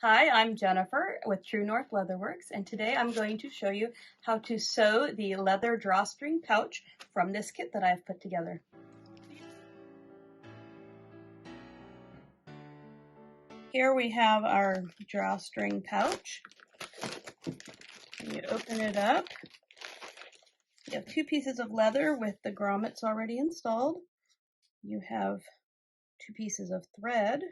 Hi, I'm Jennifer with True North Leatherworks, and today I'm going to show you how to sew the leather drawstring pouch from this kit that I've put together. Here we have our drawstring pouch. You open it up. You have two pieces of leather with the grommets already installed. You have two pieces of thread,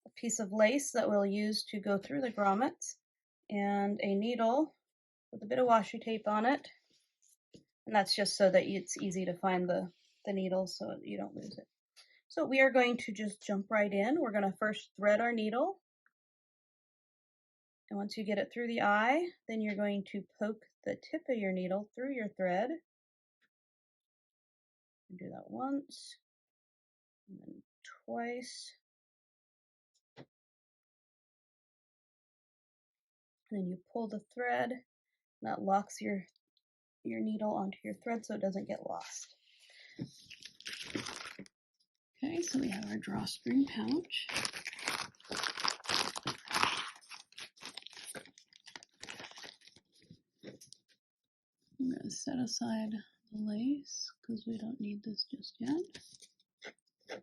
a piece of lace that we'll use to go through the grommets, and a needle with a bit of washi tape on it. And that's just so that it's easy to find the needle so you don't lose it. So we are going to just jump right in. We're going to first thread our needle. And once you get it through the eye, then you're going to poke the tip of your needle through your thread. And do that once, and then twice. And then you pull the thread, and that locks your needle onto your thread so it doesn't get lost. Okay, so we have our drawstring pouch. I'm going to set aside the lace because we don't need this just yet.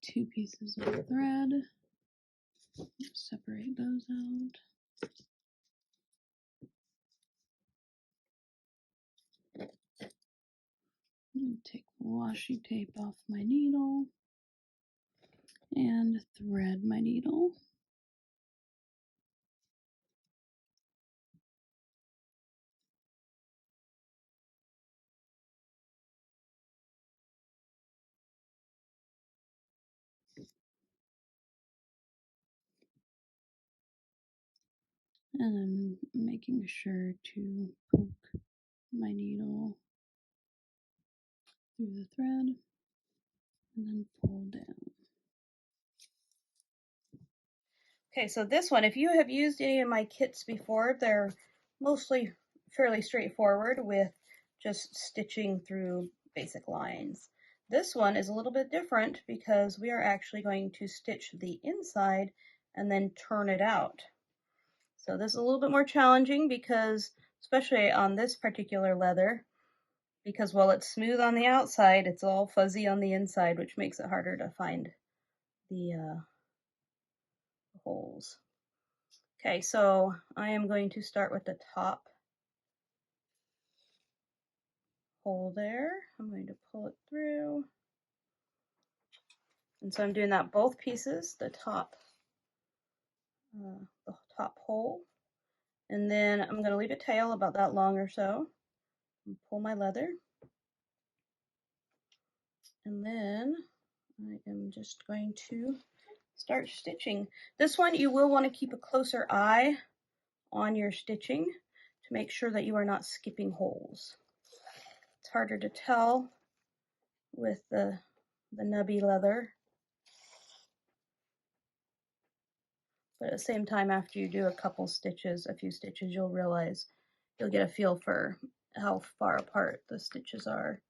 Two pieces of thread. Separate those out. Take washi tape off my needle and thread my needle. And I'm making sure to poke my needle through the thread and then pull down. Okay, so this one, if you have used any of my kits before, they're mostly fairly straightforward with just stitching through basic lines. This one is a little bit different because we are actually going to stitch the inside and then turn it out. So this is a little bit more challenging because, especially on this particular leather, because while it's smooth on the outside, it's all fuzzy on the inside, which makes it harder to find the holes. Okay, so I am going to start with the top hole there. I'm going to pull it through. And so I'm doing that both pieces, the top hole. And then I'm going to leave a tail about that long or so. And pull my leather. And then I am just going to start stitching. This one you will want to keep a closer eye on your stitching to make sure that you are not skipping holes. It's harder to tell with the nubby leather, but at the same time, after you do a few stitches, you'll get a feel for how far apart the stitches are.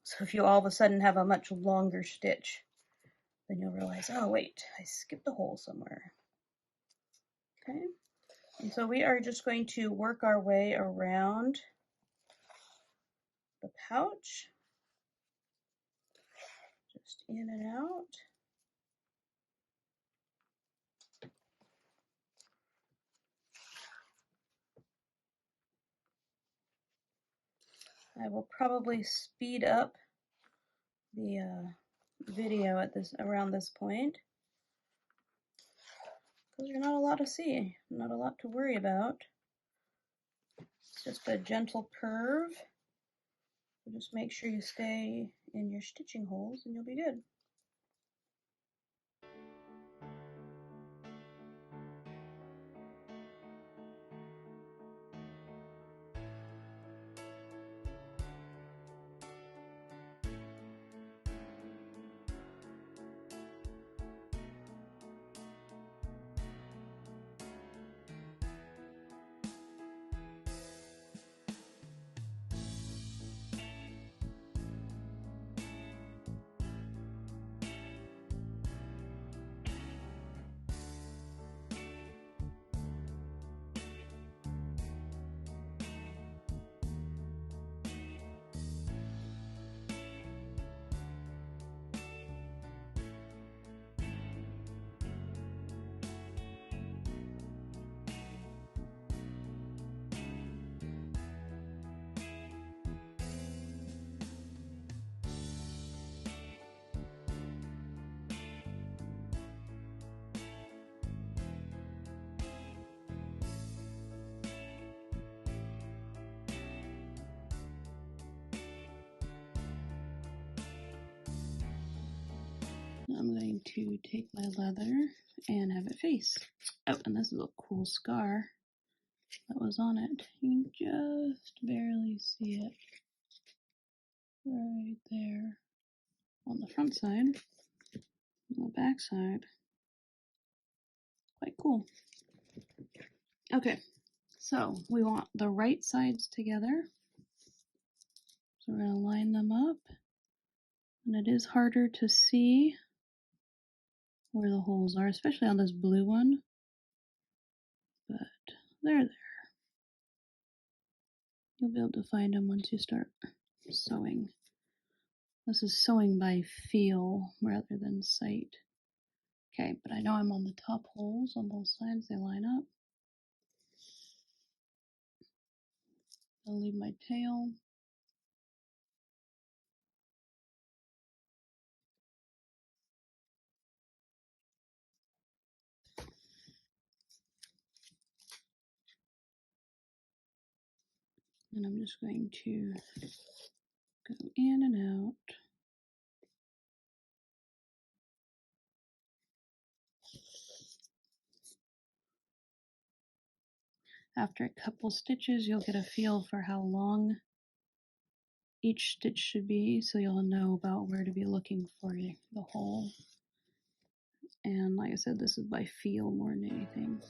So if you all of a sudden have a much longer stitch, then you'll realize, oh wait, I skipped a hole somewhere. Okay, and so we are just going to work our way around the pouch, just in and out. I will probably speed up the video at around this point because there's not a lot to see, not a lot to worry about. It's just a gentle curve. So just make sure you stay in your stitching holes and you'll be good. I'm going to take my leather and have it face. Oh, and this is a cool scar that was on it. You can just barely see it right there on the front side. On the back side, quite cool. Okay, so we want the right sides together. So we're going to line them up. And it is harder to see where the holes are, especially on this blue one. But they're there. You'll be able to find them once you start sewing. This is sewing by feel rather than sight. Okay, but I know I'm on the top holes on both sides. They line up. I'll leave my tail. And I'm just going to go in and out. After a couple stitches, you'll get a feel for how long each stitch should be, so you'll know about where to be looking for the hole. And like I said, this is by feel more than anything.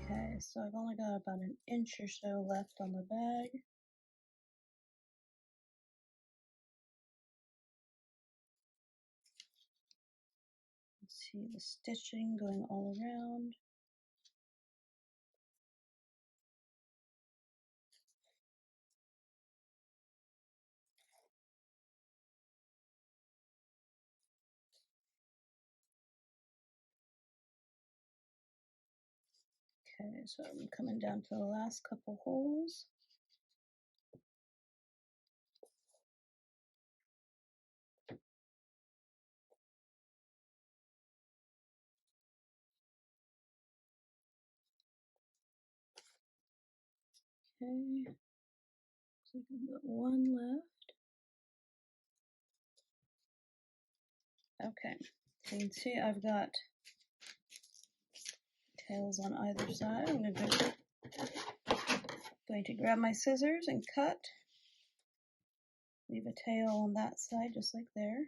Okay, so I've only got about an inch or so left on the bag. Let's see the stitching going all around. Okay, so I'm coming down to the last couple holes. Okay, so I've got one left. Okay, so you can see I've got tails on either side. I'm going to grab my scissors and cut. Leave a tail on that side just like there.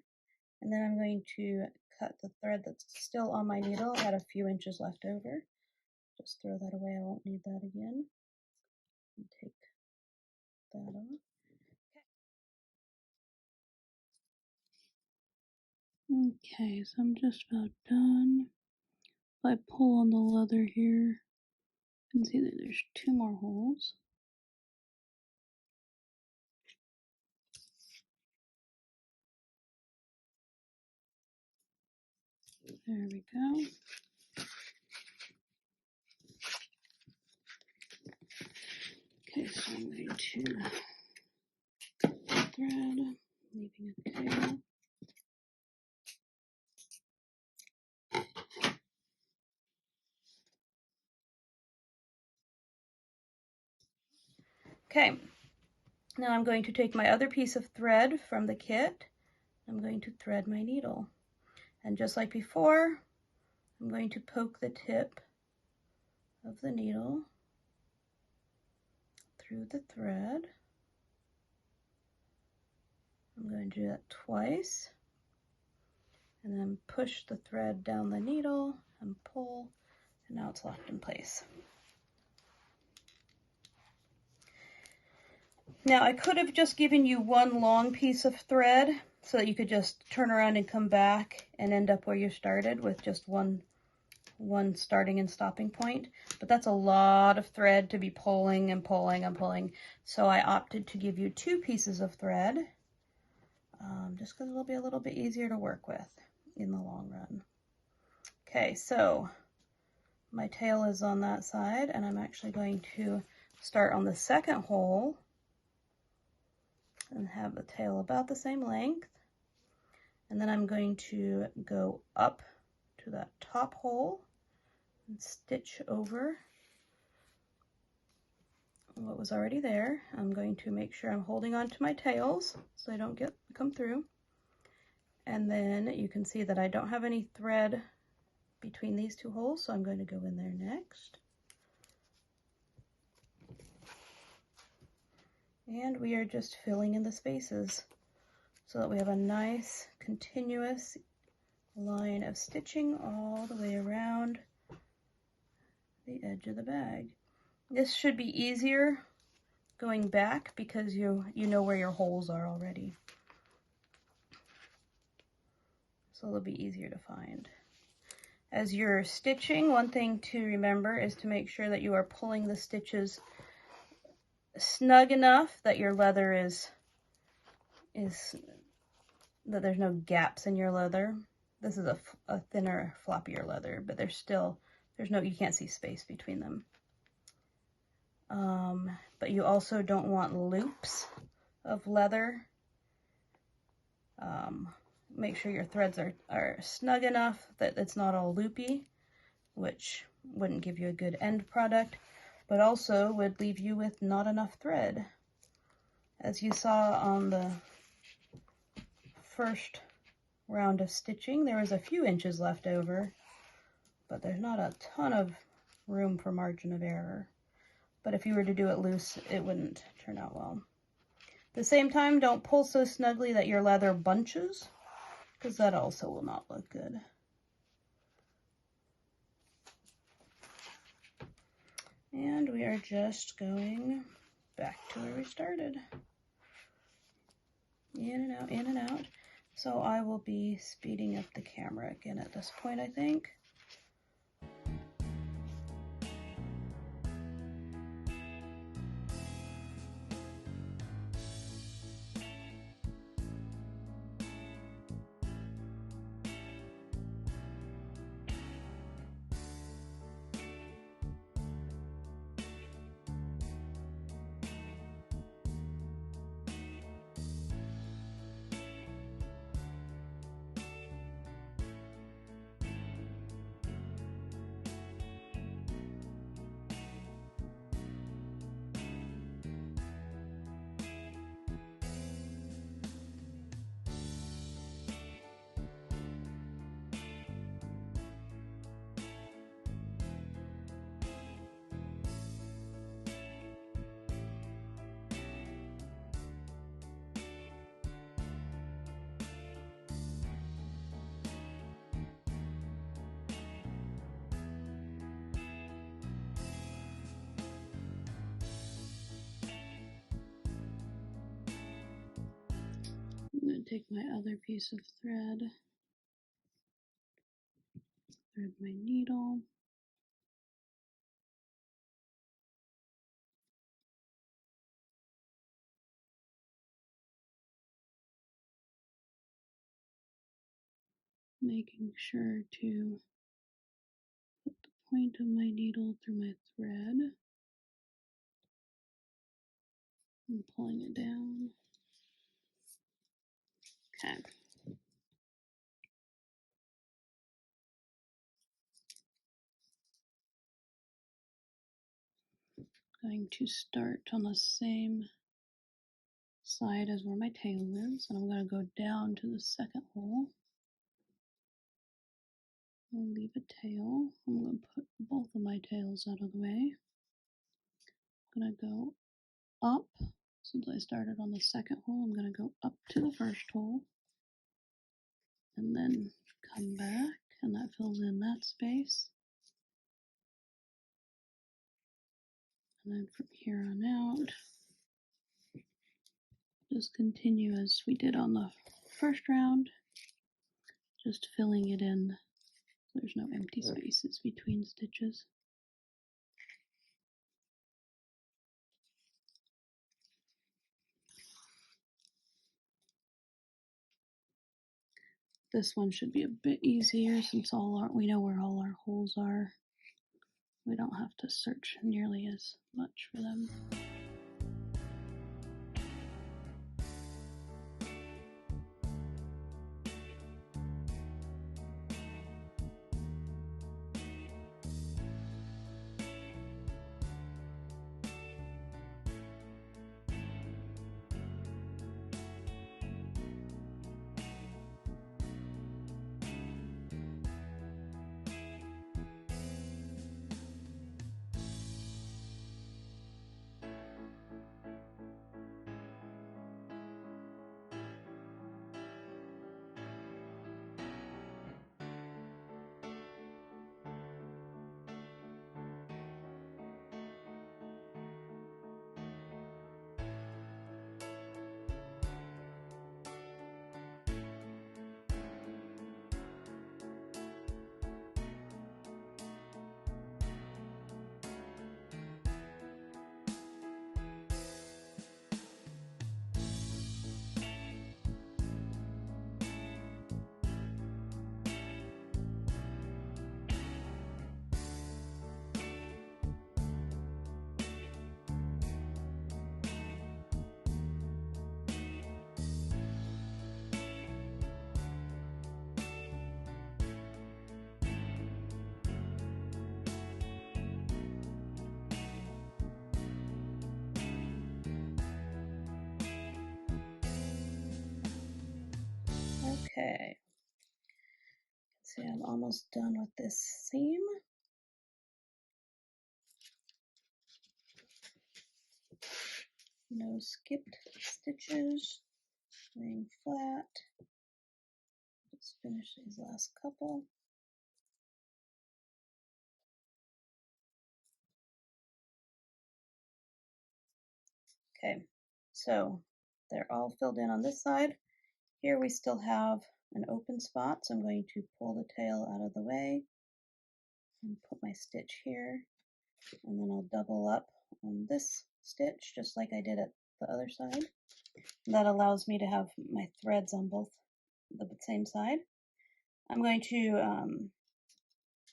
And then I'm going to cut the thread that's still on my needle. I had a few inches left over. Just throw that away, I won't need that again. And take that off. Okay, so I'm just about done. If I pull on the leather here, you can see that there's 2 more holes. There we go. Okay, so I'm going to thread, leaving a tail. Okay, now I'm going to take my other piece of thread from the kit. I'm going to thread my needle. And just like before, I'm going to poke the tip of the needle through the thread. I'm going to do that twice. And then push the thread down the needle and pull, and now it's locked in place. Now I could have just given you one long piece of thread so that you could just turn around and come back and end up where you started with just one starting and stopping point, but that's a lot of thread to be pulling and pulling and pulling. So I opted to give you 2 pieces of thread, just because it'll be a little bit easier to work with in the long run. Okay, so my tail is on that side, and I'm actually going to start on the second hole and have the tail about the same length. And then I'm going to go up to that top hole and stitch over what was already there. I'm going to make sure I'm holding on to my tails so I don't come through. And then you can see that I don't have any thread between these 2 holes, so I'm going to go in there next. And we are just filling in the spaces so that we have a nice continuous line of stitching all the way around the edge of the bag. This should be easier going back because you know where your holes are already. So it'll be easier to find. As you're stitching, one thing to remember is to make sure that you are pulling the stitches snug enough that your leather is that there's no gaps in your leather. This is a thinner, floppier leather, but you can't see space between them. But you also don't want loops of leather. Make sure your threads are snug enough that it's not all loopy, which wouldn't give you a good end product, but also would leave you with not enough thread. As you saw on the first round of stitching, there was a few inches left over, but there's not a ton of room for margin of error. But if you were to do it loose, it wouldn't turn out well. At the same time, don't pull so snugly that your leather bunches, because that also will not look good. And we are just going back to where we started. In and out, in and out. So I will be speeding up the camera again at this point, I think. take my other piece of thread, thread my needle. Making sure to put the point of my needle through my thread and pulling it down. Okay. Going to start on the same side as where my tail is, and I'm going to go down to the second hole. I'll leave a tail. I'm going to put both of my tails out of the way. I'm going to go up. Since I started on the second hole, I'm going to go up to the first hole and then come back, and that fills in that space. And then from here on out, just continue as we did on the first round, just filling it in so there's no empty spaces between stitches. This one should be a bit easier since we know where all our holes are. We don't have to search nearly as much for them. Okay, see, I'm almost done with this seam. No skipped stitches, laying flat. Let's finish these last couple. Okay, so they're all filled in on this side. Here we still have an open spot, so I'm going to pull the tail out of the way and put my stitch here, and then I'll double up on this stitch just like I did at the other side. That allows me to have my threads on both the same side. I'm going to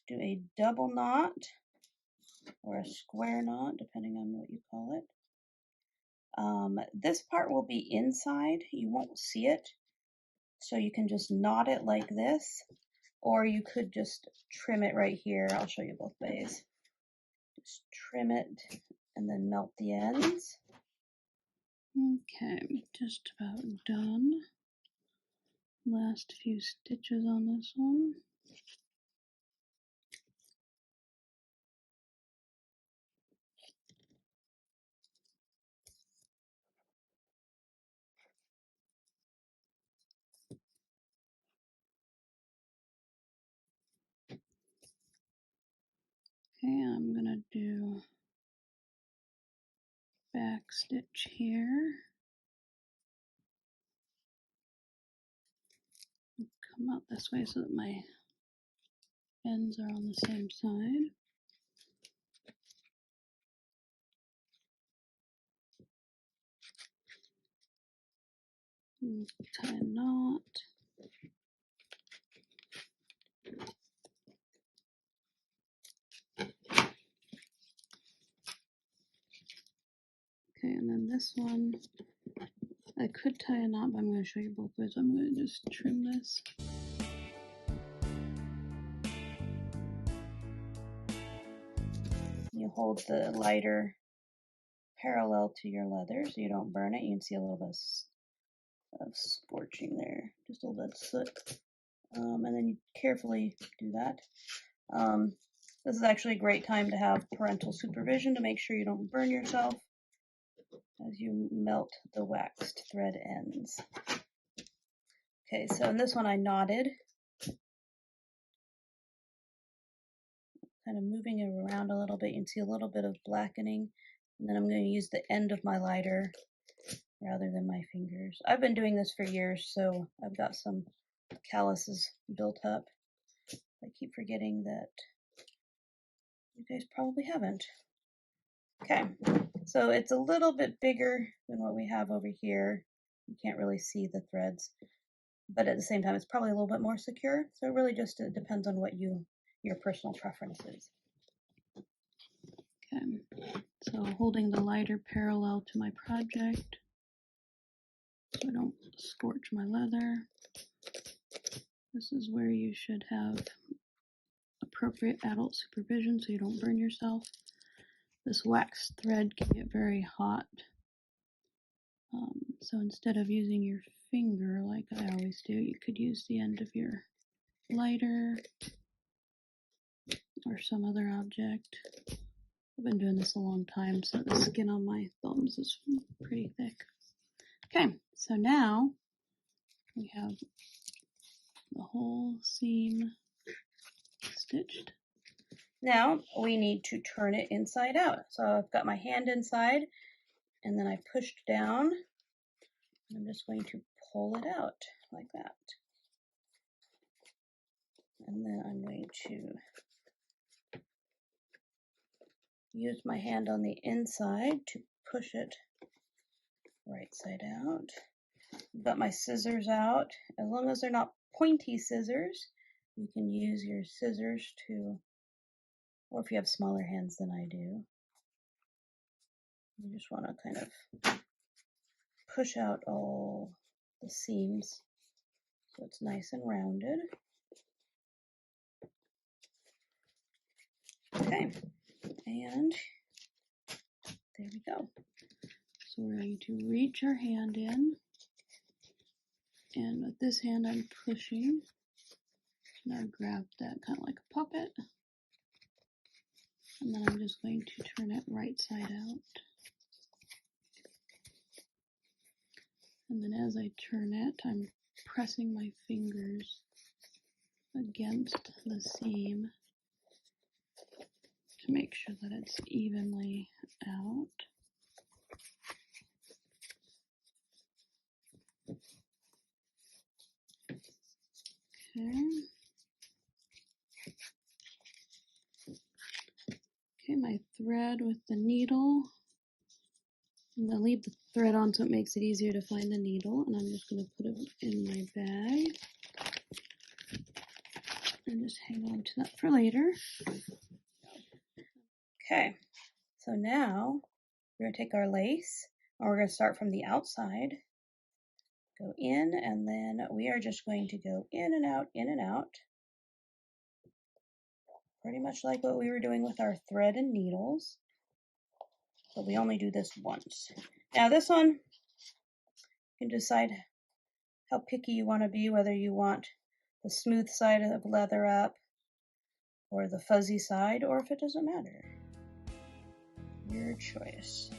do a double knot or a square knot, depending on what you call it. This part will be inside, you won't see it, so you can just knot it like this, or you could just trim it right here. I'll show you both ways. Just trim it and then melt the ends. Okay, just about done. Last few stitches on this one. Okay, I'm gonna do back stitch here. come out this way so that my ends are on the same side. Tie a knot. Okay, and then this one, I could tie a knot, but I'm going to show you both ways. I'm going to just trim this. You hold the lighter parallel to your leather so you don't burn it. You can see a little bit of scorching there, just a little bit of soot. And then you carefully do that. This is actually a great time to have parental supervision to make sure you don't burn yourself as you melt the waxed thread ends. Okay, so in this one I knotted, kind of moving it around a little bit. You can see a little bit of blackening, and then I'm going to use the end of my lighter rather than my fingers. I've been doing this for years, so I've got some calluses built up. I keep forgetting that you guys probably haven't. Okay, so it's a little bit bigger than what we have over here. You can't really see the threads, but at the same time, it's probably a little bit more secure. So it really just depends on what your personal preference is. Okay, so holding the lighter parallel to my project so I don't scorch my leather. This is where you should have appropriate adult supervision so you don't burn yourself. This wax thread can get very hot. So instead of using your finger like I always do, you could use the end of your lighter or some other object. I've been doing this a long time, so the skin on my thumbs is pretty thick. Okay, so now we have the whole seam stitched. Now we need to turn it inside out. So I've got my hand inside, and then I pushed down. I'm just going to pull it out like that. And then I'm going to use my hand on the inside to push it right side out. I've got my scissors out. As long as they're not pointy scissors, you can use your scissors to, or if you have smaller hands than I do, you just want to kind of push out all the seams so it's nice and rounded. Okay, and there we go. So we're going to reach our hand in, and with this hand I'm pushing. Now grab that kind of like a puppet, and then I'm just going to turn it right side out. And then as I turn it, I'm pressing my fingers against the seam to make sure that it's evenly out. Okay. Okay, my thread with the needle. I'm going to leave the thread on so it makes it easier to find the needle, and I'm just going to put it in my bag and just hang on to that for later. Okay, so now we're going to take our lace and we're going to start from the outside, go in, and then we are just going to go in and out, pretty much like what we were doing with our thread and needles, but we only do this once. Now this one, you can decide how picky you want to be, whether you want the smooth side of leather up or the fuzzy side, or if it doesn't matter. Your choice.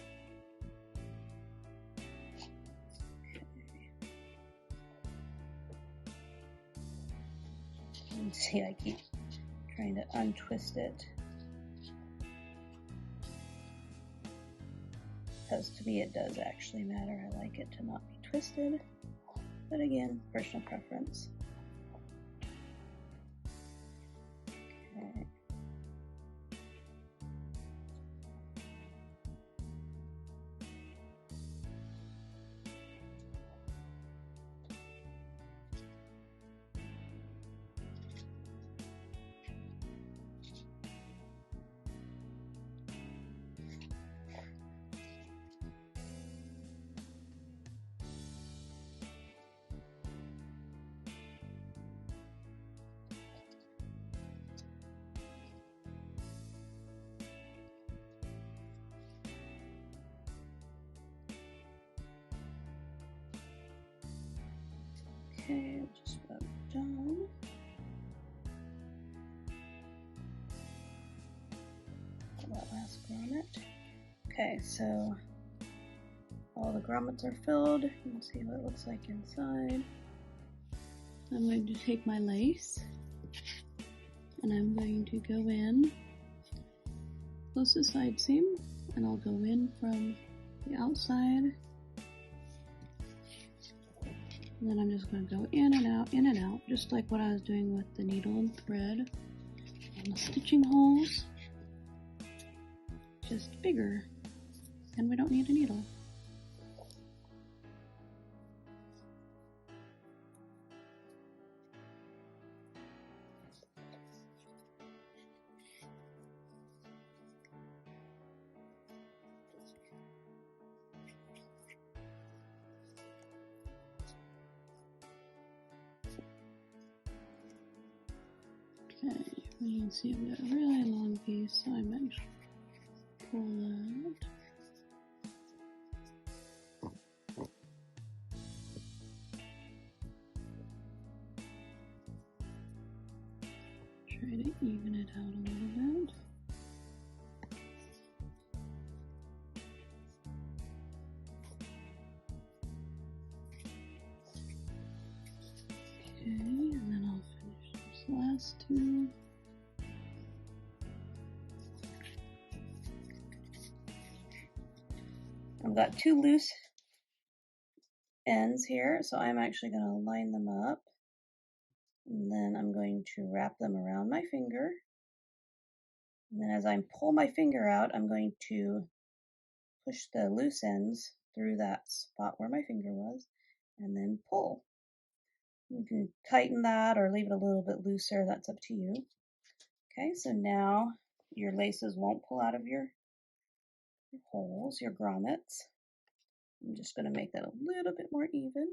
You can see I keep trying to untwist it, because to me it does actually matter. I like it to not be twisted, but again, personal preference. Okay, just about done. That last grommet. Okay, so all the grommets are filled. You can see what it looks like inside. I'm going to take my lace and I'm going to go in, close the side seam, and I'll go in from the outside. And then I'm just going to go in and out, just like what I was doing with the needle and thread. And the stitching holes, just bigger, and we don't need a needle. Okay, you can see I've got a really long piece, so I might just pull that. Try to even it out a little bit. Okay, and then I'll finish this last two. I've got two loose ends here, so I'm actually going to line them up. And then I'm going to wrap them around my finger. And then as I pull my finger out, I'm going to push the loose ends through that spot where my finger was, and then pull. You can tighten that or leave it a little bit looser, that's up to you. Okay, so now your laces won't pull out of your holes, your grommets. I'm just going to make that a little bit more even.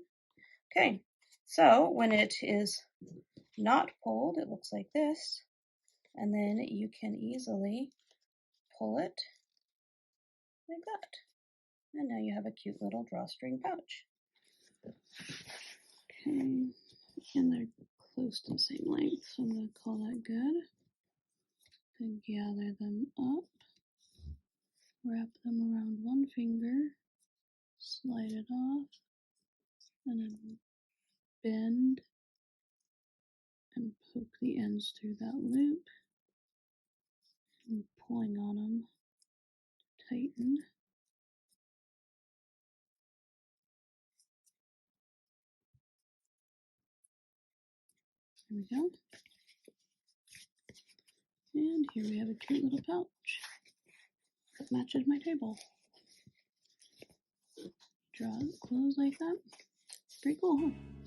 Okay, so when it is not pulled, it looks like this, and then you can easily pull it like that. And now you have a cute little drawstring pouch. Okay, and they're close to the same length, so I'm going to call that good. Then gather them up, wrap them around one finger, slide it off, and then bend and poke the ends through that loop, and pulling on them to tighten. There we go. And here we have a cute little pouch that matches my table. Draw it close like that. Pretty cool, huh?